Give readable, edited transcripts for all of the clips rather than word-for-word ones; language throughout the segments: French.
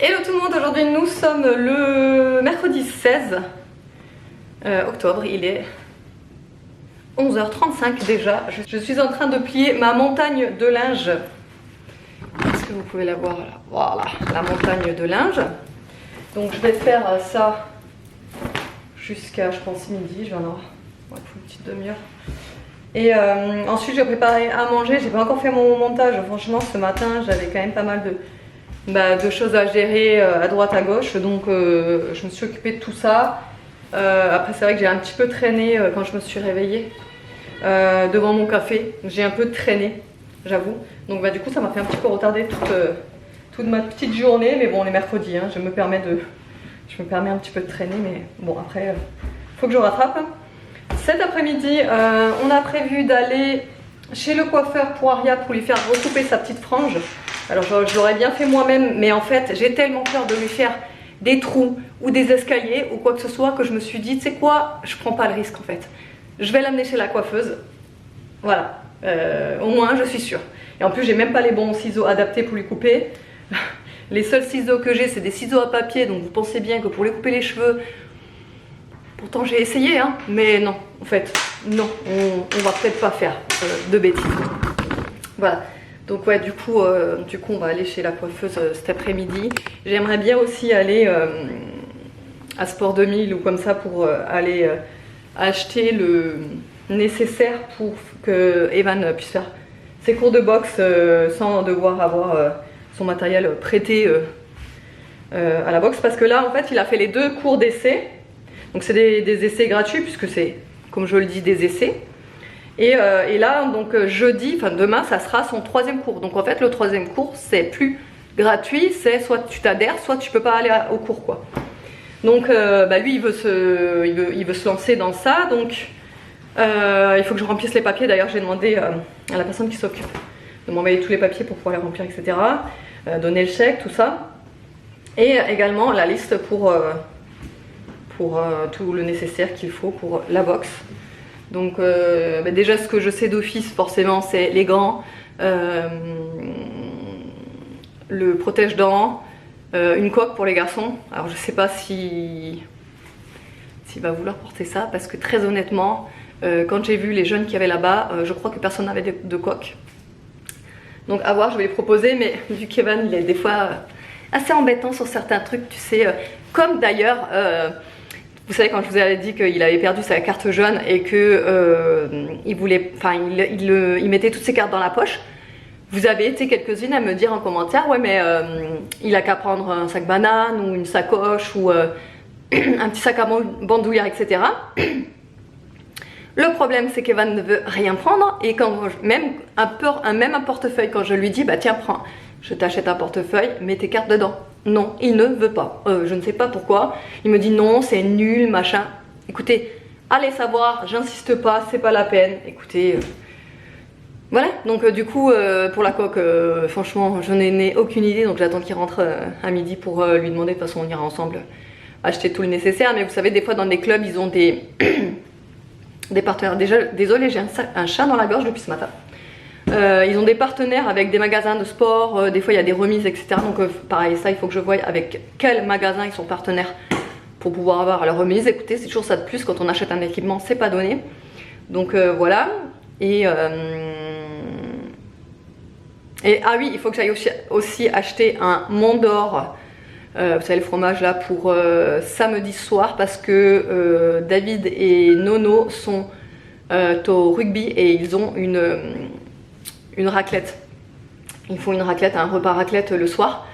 Hello tout le monde, aujourd'hui nous sommes le mercredi 16 octobre, il est 11h35 déjà. Je suis en train de plier ma montagne de linge. Est-ce que vous pouvez la voir là? Voilà, la montagne de linge. Donc je vais faire ça jusqu'à je pense midi, je vais en avoir une petite demi-heure. Et ensuite je vais préparer à manger, j'ai pas encore fait mon montage, franchement ce matin j'avais quand même pas mal de choses à gérer à droite à gauche, donc je me suis occupée de tout ça. Après c'est vrai que j'ai un petit peu traîné quand je me suis réveillée devant mon café, j'ai un peu traîné j'avoue, donc du coup ça m'a fait un petit peu retarder toute ma petite journée, mais bon on est mercredi, hein, je me permets un petit peu de traîner, mais bon après faut que je rattrape. Cet après-midi on a prévu d'aller chez le coiffeur pour Aria pour lui faire recouper sa petite frange. Alors je l'aurais bien fait moi-même, mais en fait j'ai tellement peur de lui faire des trous ou des escaliers ou quoi que ce soit que je me suis dit, tu sais quoi, je prends pas le risque en fait. Je vais l'amener chez la coiffeuse, voilà, au moins je suis sûre. Et en plus j'ai même pas les bons ciseaux adaptés pour lui couper. Les seuls ciseaux que j'ai c'est des ciseaux à papier, donc vous pensez bien que pour lui couper les cheveux, pourtant j'ai essayé hein, mais non, en fait, non, on va peut-être pas faire de bêtises. Voilà. Donc ouais, du coup on va aller chez la coiffeuse cet après-midi. J'aimerais bien aussi aller à Sport 2000 ou comme ça pour aller acheter le nécessaire pour que Evan puisse faire ses cours de boxe sans devoir avoir son matériel prêté à la boxe. Parce que là en fait il a fait les 2 cours d'essai. Donc c'est des essais gratuits puisque c'est, comme je le dis, des essais. Et là, donc jeudi, enfin demain, ça sera son 3e cours. Donc en fait, le 3e cours, c'est plus gratuit, c'est soit tu t'adhères, soit tu peux pas aller au cours, quoi. Donc lui, il veut se lancer dans ça. Donc il faut que je remplisse les papiers. D'ailleurs, j'ai demandé à la personne qui s'occupe de m'envoyer tous les papiers pour pouvoir les remplir, etc. Donner le chèque, tout ça. Et également la liste pour tout le nécessaire qu'il faut pour la boxe. Donc déjà ce que je sais d'office forcément c'est les gants, le protège-dents, une coque pour les garçons. Alors je sais pas s'il va vouloir porter ça parce que très honnêtement quand j'ai vu les jeunes qui avaient là-bas, je crois que personne n'avait de coque. Donc à voir, je vais les proposer, mais vu qu'Evan il est des fois assez embêtant sur certains trucs, tu sais, comme d'ailleurs vous savez quand je vous avais dit qu'il avait perdu sa carte jaune et que il mettait toutes ses cartes dans la poche. Vous avez été quelques-unes à me dire en commentaire, ouais mais il a qu'à prendre un sac banane ou une sacoche ou un petit sac à bandoulière, etc. Le problème c'est qu'Evan ne veut rien prendre et quand même un portefeuille, quand je lui dis bah tiens prends, je t'achète un portefeuille, mets tes cartes dedans. Non, il ne veut pas. Je ne sais pas pourquoi. Il me dit non, c'est nul, machin. Écoutez, allez savoir, j'insiste pas, c'est pas la peine. Écoutez, voilà. Donc du coup, pour la coque, franchement, je n'ai aucune idée. Donc j'attends qu'il rentre à midi pour lui demander. De toute façon, on ira ensemble acheter tout le nécessaire. Mais vous savez, des fois dans les clubs, ils ont des partenaires. Déjà, désolé, j'ai un chat dans la gorge depuis ce matin. Ils ont des partenaires avec des magasins de sport, des fois il y a des remises, etc. Donc pareil, ça il faut que je voie avec quel magasin ils sont partenaires pour pouvoir avoir leur remise. Écoutez, c'est toujours ça de plus, quand on achète un équipement, c'est pas donné. Donc voilà. Et ah oui, il faut que j'aille aussi acheter un Mont d'Or. Vous savez le fromage là pour samedi soir parce que David et Nono sont au rugby et ils ont une raclette. Ils font une raclette, un repas raclette le soir.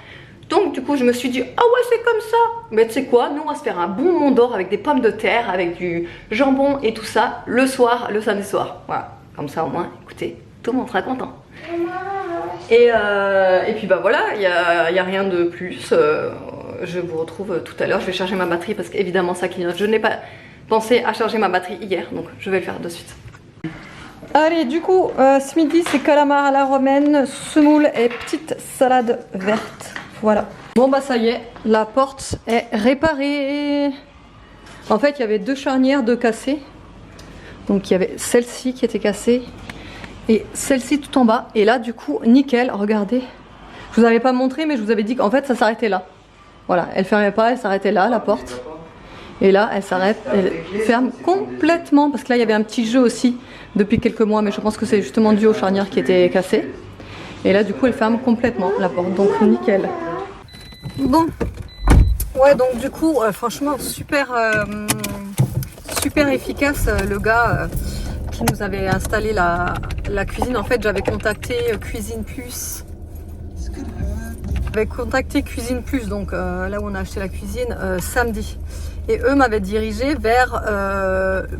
Donc du coup je me suis dit ah ouais c'est comme ça. Mais tu sais quoi, nous on va se faire un bon Mont d'Or avec des pommes de terre, avec du jambon et tout ça le soir, le samedi soir. Voilà, comme ça au moins, écoutez, tout le monde sera content. Et puis bah voilà, il y a rien de plus. Je vous retrouve tout à l'heure. Je vais charger ma batterie parce qu'évidemment ça clignote. Je n'ai pas pensé à charger ma batterie hier, donc je vais le faire de suite. Allez, du coup, ce midi, c'est calamar à la romaine, semoule et petite salade verte. Voilà. Bon, bah ça y est, la porte est réparée. En fait, il y avait 2 charnières de cassées. Donc, il y avait celle-ci qui était cassée et celle-ci tout en bas. Et là, du coup, nickel, regardez. Je vous avais pas montré, mais je vous avais dit qu'en fait, ça s'arrêtait là. Voilà, elle fermait pas, elle s'arrêtait là, la porte. Et là, elle s'arrête, elle ferme complètement, parce que là, il y avait un petit jeu aussi depuis quelques mois, mais je pense que c'est justement dû aux charnières qui étaient cassées. Et là, du coup, elle ferme complètement la porte, donc nickel. Bon, ouais, donc du coup, franchement, super efficace, le gars qui nous avait installé la cuisine. En fait, j'avais contacté Cuisine Plus. J'avais contacté Cuisine Plus, donc là où on a acheté la cuisine, samedi. Et eux m'avaient dirigé vers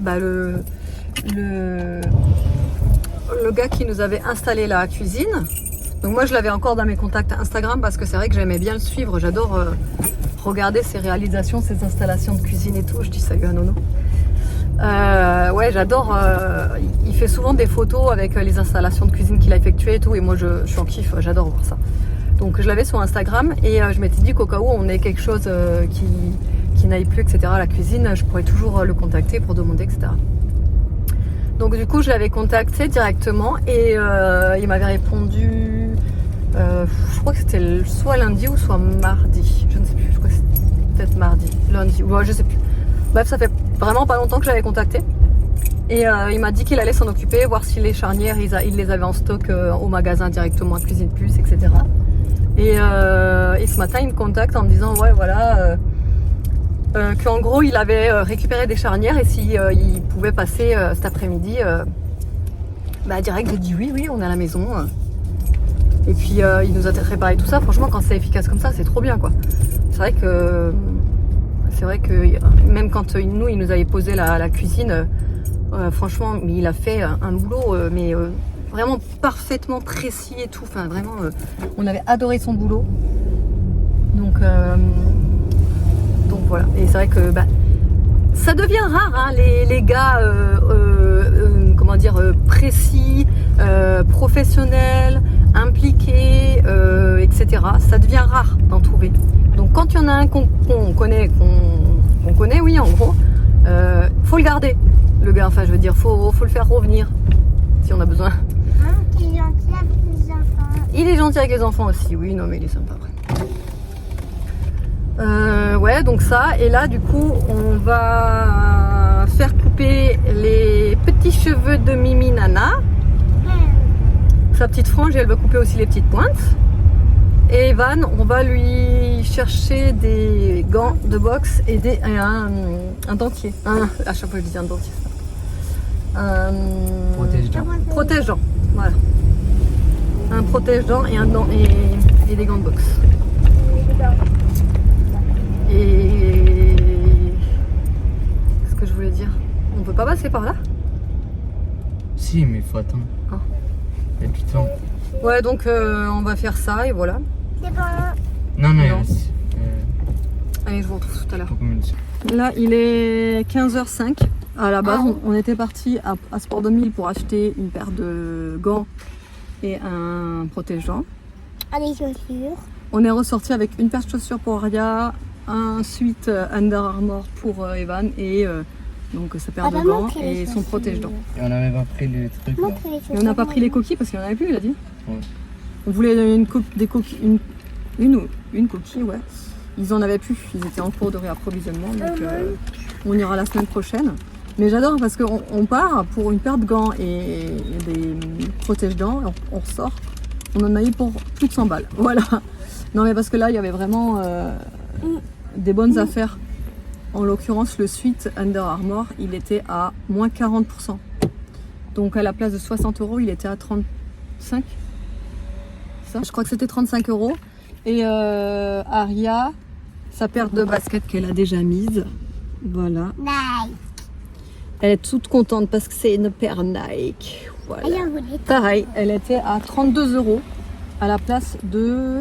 le gars qui nous avait installé la cuisine. Donc moi je l'avais encore dans mes contacts Instagram parce que c'est vrai que j'aimais bien le suivre. J'adore regarder ses réalisations, ses installations de cuisine et tout. Je dis salut à Nono. Ouais, j'adore. Il fait souvent des photos avec les installations de cuisine qu'il a effectuées et tout. Et moi je suis en kiff, j'adore voir ça. Donc je l'avais sur Instagram et je m'étais dit qu'au cas où on ait quelque chose qui n'aille plus, etc. à la cuisine, je pourrais toujours le contacter pour demander, etc. Donc du coup, je l'avais contacté directement et il m'avait répondu, je crois que c'était soit lundi ou soit mardi, je ne sais plus, je crois que c'était peut-être mardi, lundi, ouais, je sais plus. Bref, ça fait vraiment pas longtemps que je l'avais contacté et il m'a dit qu'il allait s'en occuper, voir si les charnières, il les avait en stock au magasin directement à Cuisine Plus, etc. Et ce matin, il me contacte en me disant, ouais, voilà... qu'en gros il avait récupéré des charnières et si il pouvait passer cet après-midi direct. J'ai dit oui, on est à la maison et puis il nous a préparé tout ça. Franchement, quand c'est efficace comme ça, c'est trop bien, quoi. C'est vrai que même quand il nous avait posé la cuisine, franchement il a fait un boulot vraiment parfaitement précis et tout. Enfin vraiment, on avait adoré son boulot. Donc voilà, et c'est vrai que ça devient rare, hein, les gars comment dire, précis, professionnels, impliqués, etc. Ça devient rare d'en trouver. Donc quand il y en a un qu'on connaît, oui, en gros, faut le garder, le gars. Enfin, je veux dire, faut le faire revenir si on a besoin. Il est gentil avec les enfants. Il est gentil avec les enfants aussi, oui, non mais il est sympa, après. Ouais, donc ça, et là du coup on va faire couper les petits cheveux de Mimi Nana, sa petite frange, et elle va couper aussi les petites pointes. Et Evan, on va lui chercher des gants de boxe et un dentier, à chaque fois je dis un dentier, protège-dents, voilà, un protège-dents et et des gants de boxe. Et ce que je voulais dire, on peut pas passer par là? Si, mais il faut attendre. Ah. Il y a du temps. Ouais, donc on va faire ça et voilà. C'est bon. Non. Allez, je vous retrouve tout à l'heure. Faut Là, il est 15h05. À la base, on était parti à Sport 2000 pour acheter une paire de gants et un protège-dents. Ah, les chaussures. On est ressorti avec une paire de chaussures pour Aria, un suite Under Armour pour Evan et donc sa paire de gants et son protège-dents. Et on n'avait pas pris le truc là. Et on n'a pas pris les coquilles parce qu'il n'y en avait plus, il a dit. Ouais. On voulait une coquille, une coquille, ouais. Ils en avaient plus, ils étaient en cours de réapprovisionnement, donc on ira la semaine prochaine. Mais j'adore parce qu'on part pour une paire de gants et des protège-dents, on ressort, on en a eu pour plus de 100 balles, voilà. Non mais parce que là il y avait vraiment des bonnes affaires. En l'occurrence le suite Under Armour, il était à moins 40%. Donc à la place de 60 €, il était à 35. Ça, je crois que c'était 35 €. Et Aria, sa paire de baskets qu'elle a déjà mise, voilà. Nice. Elle est toute contente parce que c'est une paire Nike. Voilà. Ah, j'en voulais. Pareil, elle était à 32 € à la place de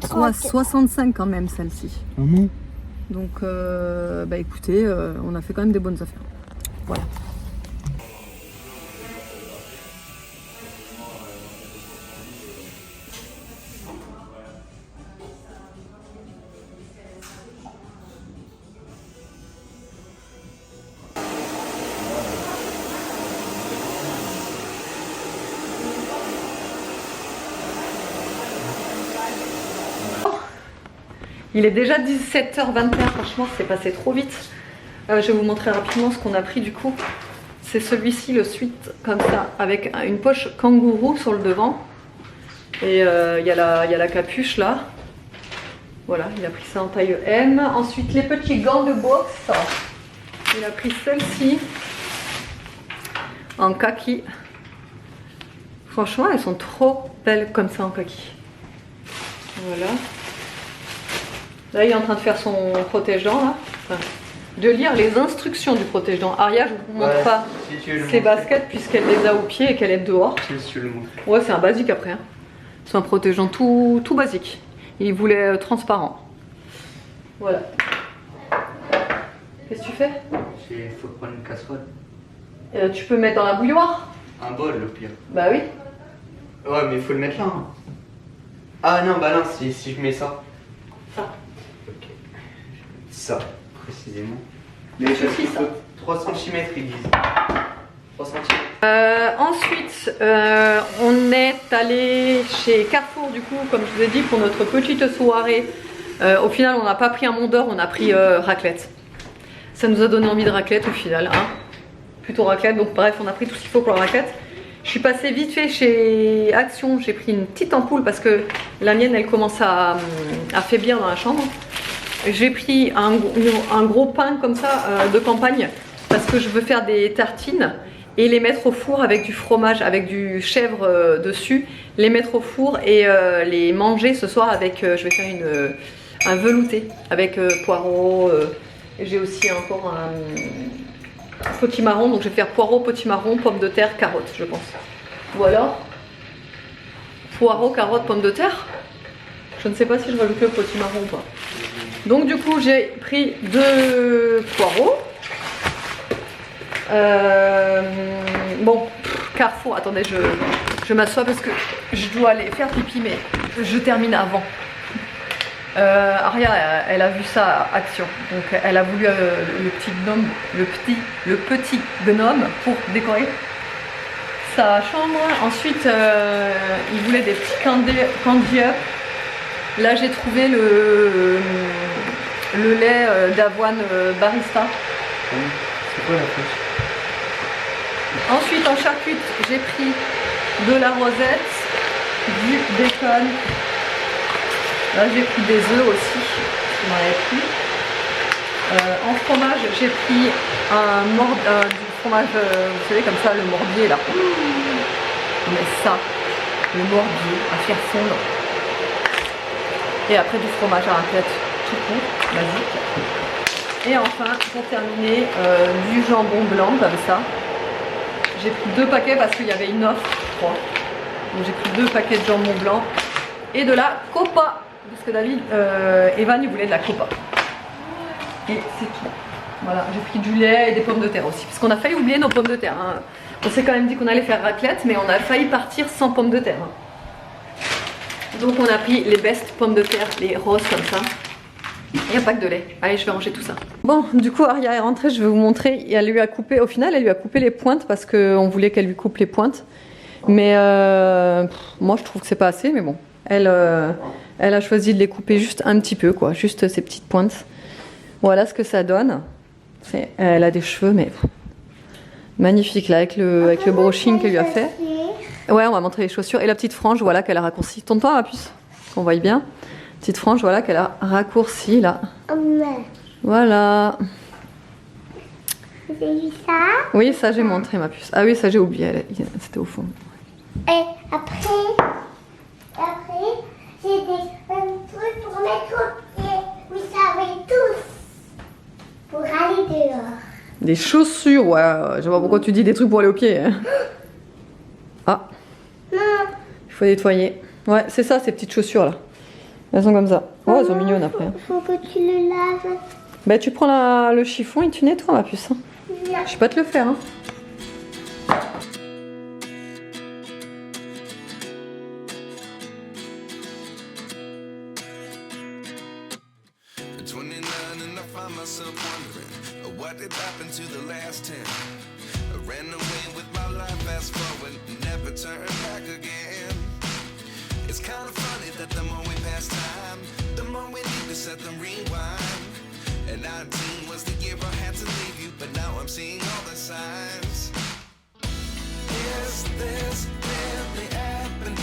65 quand même celle-ci. Ah non. Donc écoutez, on a fait quand même des bonnes affaires. Voilà. Il est déjà 17h21, franchement c'est passé trop vite. Je vais vous montrer rapidement ce qu'on a pris du coup. C'est celui-ci, le suite, comme ça, avec une poche kangourou sur le devant. Et il y a la capuche là. Voilà, il a pris ça en taille M. Ensuite, les petits gants de boxe. Il a pris celle-ci en kaki. Franchement, elles sont trop belles comme ça en kaki. Voilà. Là, il est en train de faire son protège-dents là. Enfin, de lire les instructions du protège-dents. Aria, je vous montre pas ses baskets puisqu'elle les a au pied et qu'elle est dehors. Si tu le montres. Ouais, c'est un basique après. Hein. C'est un protège-dents tout basique. Il voulait transparent. Voilà. Qu'est-ce que tu fais? Il faut prendre une casserole. Tu peux mettre dans la bouilloire. Un bol, le pire. Bah oui. Ouais, mais il faut le mettre là. Hein. Ah non, bah non, si je mets ça. Ça. Ok. Ça, précisément. Mais je suis ça. 3 cm, ils disent. 3 cm. Ensuite, on est allé chez Carrefour du coup, comme je vous ai dit, pour notre petite soirée. Au final, on n'a pas pris un Mont d'Or, on a pris raclette. Ça nous a donné envie de raclette au final, hein. Plutôt raclette. Donc bref, on a pris tout ce qu'il faut pour la raclette. Je suis passée vite fait chez Action, j'ai pris une petite ampoule parce que la mienne, elle commence à faiblir dans la chambre. J'ai pris un gros pain comme ça de campagne parce que je veux faire des tartines et les mettre au four avec du fromage, avec du chèvre dessus, les mettre au four et les manger ce soir avec, je vais faire un velouté avec poireaux, j'ai aussi encore un potimarron, donc je vais faire poireaux, potimarron, pommes de terre, carottes je pense. Ou alors, poireaux, carottes, pommes de terre. Je ne sais pas si je rajoute le potimarron ou pas. Donc du coup j'ai pris 2 poireaux. Bon, Carrefour, attendez, je m'assois parce que je dois aller faire pipi, mais je termine avant. Aria, elle a vu ça à Action, donc elle a voulu le petit gnome pour décorer sa chambre. Ensuite, il voulait des petits candy up. Là, j'ai trouvé le lait d'avoine barista. C'est quoi la fiche? Ensuite, en charcute, j'ai pris de la rosette, du bacon. Là, j'ai pris des œufs aussi. Je m'en avais pris. En fromage, j'ai pris du fromage, vous savez, comme ça, le morbier là. Mais ça, le morbier à faire fondre. Et après, du fromage à raclette tout court, basique. Et enfin, pour terminer, du jambon blanc comme ça. J'ai pris 2 paquets parce qu'il y avait une offre, je crois. Donc j'ai pris 2 paquets de jambon blanc et de la copa. Parce que David, Evan, il voulait de la copa. Et c'est tout. Voilà, j'ai pris du lait et des pommes de terre aussi. Parce qu'on a failli oublier nos pommes de terre. Hein. On s'est quand même dit qu'on allait faire raclette, mais on a failli partir sans pommes de terre. Hein. Donc on a pris les best pommes de terre, les roses comme ça. Et un pack de lait. Allez, je vais ranger tout ça. Bon, du coup, Aria est rentrée, je vais vous montrer. Elle lui a coupé, au final, elle lui a coupé les pointes parce qu'on voulait qu'elle lui coupe les pointes. Mais moi, je trouve que c'est pas assez, mais bon. Elle a choisi de les couper juste un petit peu, quoi. Juste ces petites pointes. Voilà ce que ça donne. Elle a des cheveux, mais magnifique, là, avec le brushing qu'elle lui a fait. Ouais, on va montrer les chaussures. Et la petite frange, voilà, qu'elle a raccourcie. Tourne-toi, ma puce, qu'on voit bien. Petite frange, voilà, qu'elle a raccourcie, là. Voilà. Vous avez vu ça? Oui, ça, j'ai montré, ma puce. Ah oui, ça, j'ai oublié. C'était au fond. Et après, j'ai des trucs pour mettre au pied. Vous savez tous. Pour aller dehors. Des chaussures, ouais. Je sais pas pourquoi tu dis des trucs pour aller au pied. Hein. Ah. Non. Il faut nettoyer. Ouais, c'est ça, ces petites chaussures, là. Elles sont comme ça. Oh, elles sont mignonnes après. Faut que tu le laves. Bah, tu prends le chiffon et tu nettoies, ma puce. Hein. Je sais pas te le faire. Hein. It's kind of funny that the more we pass time, the more we need to say set them rewind. And 19 was the year I had to leave you, but now I'm seeing all the signs. Is this really happening?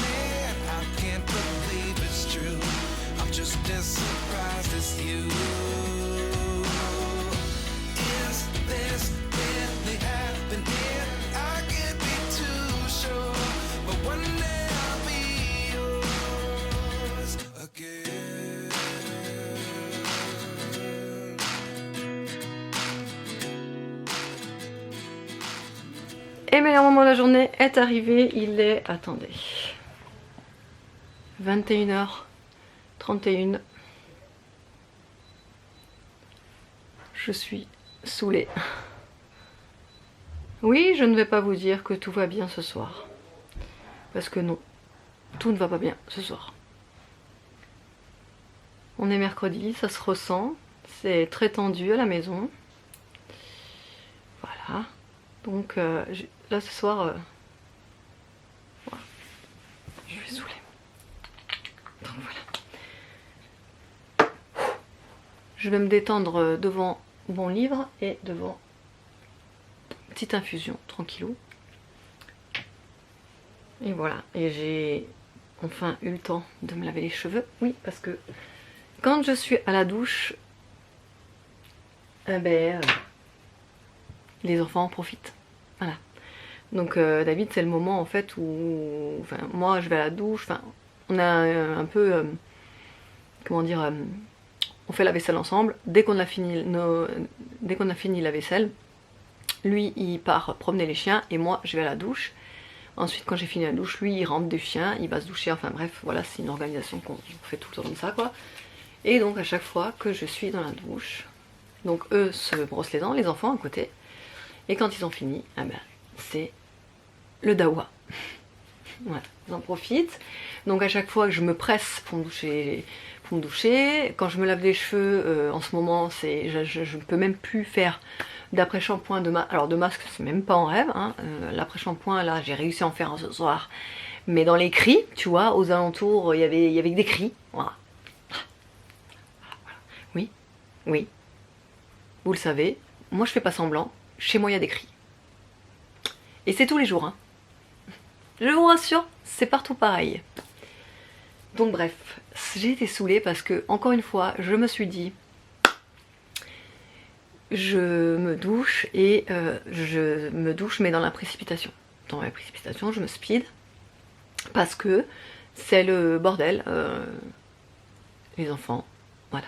I can't believe it's true. I'm just as surprised as you. Is this really happening? I can't be too sure, but one day I'll be yours again. Et meilleur moment de la journée est arrivé, il est, attendez, 21h31. Je suis saoulée. Oui, je ne vais pas vous dire que tout va bien ce soir. Parce que non, tout ne va pas bien ce soir. On est mercredi, ça se ressent. C'est très tendu à la maison. Voilà. Donc là ce soir, voilà. Je suis saoulée. Donc voilà. Je vais me détendre devant mon livre et devant une petite infusion, tranquillou. Et voilà. Et j'ai enfin eu le temps de me laver les cheveux. Oui, parce que quand je suis à la douche, les enfants en profitent. Voilà. Donc David, c'est le moment en fait où, enfin, moi je vais à la douche, enfin, on a un peu, comment dire, on fait la vaisselle ensemble. Dès qu'on a fini la vaisselle, lui il part promener les chiens et moi je vais à la douche. Ensuite quand j'ai fini la douche, lui il rentre du chien, il va se doucher, enfin bref, voilà, c'est une organisation qu'on fait tout le temps comme ça quoi. Et donc à chaque fois que je suis dans la douche, donc eux se brossent les dents, les enfants à côté. Et quand ils ont fini, eh ben, c'est le dawa. Voilà, ils en profitent. Donc à chaque fois que je me presse pour me doucher, quand je me lave les cheveux, en ce moment, je ne peux même plus faire d'après-shampoing de masque. Alors de masque, c'est même pas en rêve. Hein. L'après-shampoing, là, j'ai réussi à en faire un ce soir. Mais dans les cris, tu vois, aux alentours, il y avait des cris. Voilà. Oui, oui. Vous le savez, moi je fais pas semblant. Chez moi il y a des cris. Et c'est tous les jours. Hein. Je vous rassure, c'est partout pareil. Donc bref, j'ai été saoulée parce que, encore une fois, je me suis dit, je me douche et je me douche mais dans la précipitation. Dans la précipitation, je me speed parce que c'est le bordel. Les enfants, voilà.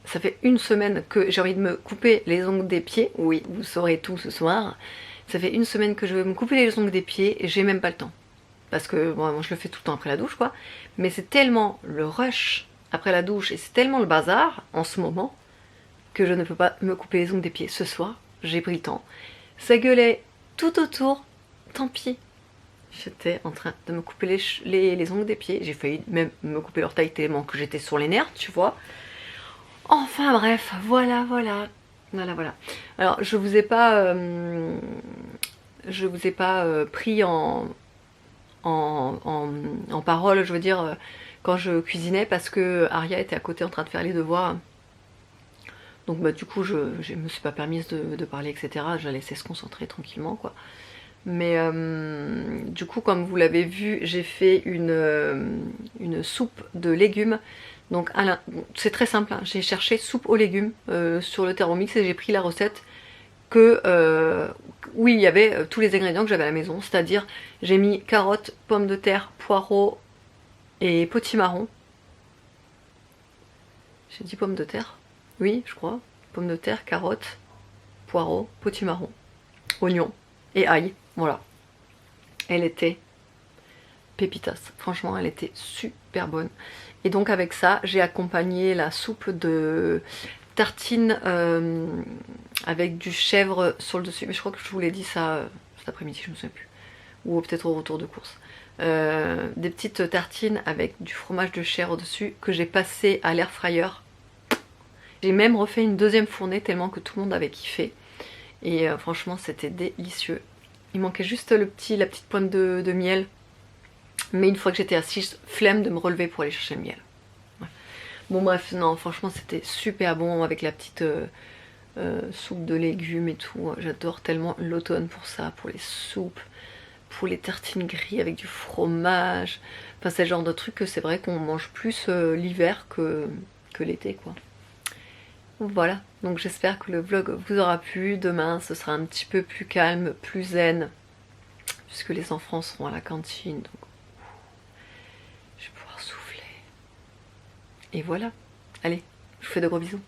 Ça fait une semaine que j'ai envie de me couper les ongles des pieds. Oui, vous saurez tout ce soir. Ça fait une semaine que je veux me couper les ongles des pieds et j'ai même pas le temps. Parce que, bon, moi je le fais tout le temps après la douche, quoi. Mais c'est tellement le rush après la douche et c'est tellement le bazar en ce moment que je ne peux pas me couper les ongles des pieds. Ce soir, j'ai pris le temps. Ça gueulait tout autour. Tant pis. J'étais en train de me couper les ongles des pieds. J'ai failli même me couper l'orteil tellement que j'étais sur les nerfs, tu vois. Enfin bref, voilà. Alors je vous ai pas pris en parole, je veux dire, quand je cuisinais parce que Aria était à côté en train de faire les devoirs. Donc bah du coup je me suis pas permise de parler, etc. Je la laissais se concentrer tranquillement quoi. Mais du coup comme vous l'avez vu, j'ai fait une soupe de légumes. Donc c'est très simple, hein. J'ai cherché soupe aux légumes sur le Thermomix et j'ai pris la recette où il y avait tous les ingrédients que j'avais à la maison. C'est-à-dire j'ai mis carottes, pommes de terre, poireaux et potimarron. J'ai dit pommes de terre? Oui, je crois. Pommes de terre, carottes, poireaux, potimarron, oignons et ail. Voilà. Elle était pépitas. Franchement, elle était super bonne. Et donc avec ça, j'ai accompagné la soupe de tartines avec du chèvre sur le dessus. Mais je crois que je vous l'ai dit ça cet après-midi, je me souviens plus. Ou peut-être au retour de course. Des petites tartines avec du fromage de chèvre dessus que j'ai passé à l'air fryer. J'ai même refait une deuxième fournée tellement que tout le monde avait kiffé. Et franchement, c'était délicieux. Il manquait juste la petite pointe de miel. Mais une fois que j'étais assise, flemme de me relever pour aller chercher le miel. Ouais. Bon bref, non, franchement c'était super bon avec la petite soupe de légumes et tout. J'adore tellement l'automne pour ça, pour les soupes, pour les tartines grillées avec du fromage. Enfin c'est le genre de truc que c'est vrai qu'on mange plus l'hiver que l'été quoi. Voilà, donc j'espère que le vlog vous aura plu. Demain ce sera un petit peu plus calme, plus zen, puisque les enfants seront à la cantine, donc je vais pouvoir souffler. Et voilà, allez, je vous fais de gros bisous.